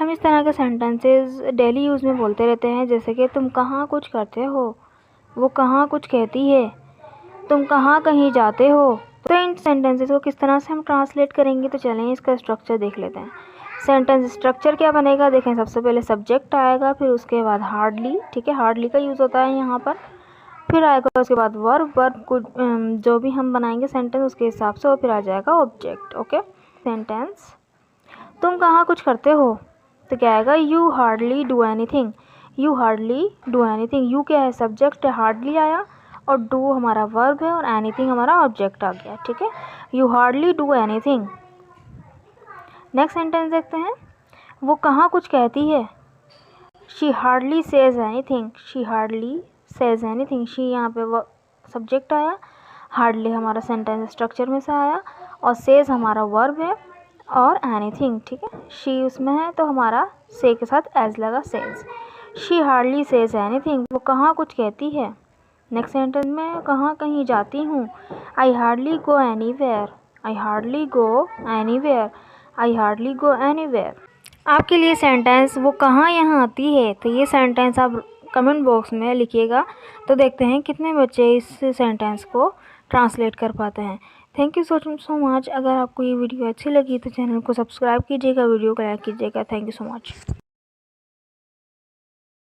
हम इस तरह के सेंटेंसेस डेली यूज़ में बोलते रहते हैं, जैसे कि तुम कहाँ कुछ करते हो, वो कहाँ कुछ कहती है, तुम कहाँ कहीं जाते हो। तो इन सेंटेंसेस को किस तरह से हम ट्रांसलेट करेंगे, तो चलें इसका स्ट्रक्चर देख लेते हैं। सेंटेंस स्ट्रक्चर क्या बनेगा, देखें। सबसे पहले सब्जेक्ट आएगा, फिर उसके बाद हार्डली, ठीक है, हार्डली का यूज़ होता है यहाँ पर। फिर आएगा उसके बाद वर्ब, वर्ब को जो भी हम बनाएंगे सेंटेंस उसके हिसाब से, और फिर आ जाएगा ऑब्जेक्ट। ओके, सेंटेंस तुम कहाँ कुछ करते हो, तो क्या आएगा, you hardly do anything. You hardly do anything. You क्या है, सब्जेक्ट है, हार्डली आया, और डू हमारा वर्ब है, और एनीथिंग हमारा ऑब्जेक्ट आ गया। ठीक है, you hardly do anything. Next sentence देखते हैं। वो कहाँ कुछ कहती है, she hardly says anything. She hardly says anything. She यहाँ पे वो सब्जेक्ट आया, हार्डली हमारा सेंटेंस स्ट्रक्चर में से आया, और सेज हमारा वर्ब है, और एनीथिंग, ठीक है, शी उसमें है तो हमारा से के साथ एज लगा, says. She hardly says anything. वो कहाँ कुछ कहती है। नेक्स्ट सेंटेंस में कहाँ कहीं जाती हूँ, I hardly go anywhere. I hardly go anywhere. I hardly go anywhere. आपके लिए सेंटेंस वो कहाँ यहाँ आती है, तो ये सेंटेंस आप कमेंट बॉक्स में लिखिएगा, तो देखते हैं कितने बच्चे इस सेंटेंस को ट्रांसलेट कर पाते हैं। Thank you so much. अगर आपको ये वीडियो अच्छी लगी तो चैनल को सब्सक्राइब कीजिएगा, वीडियो को लाइक कीजिएगा। Thank you so much.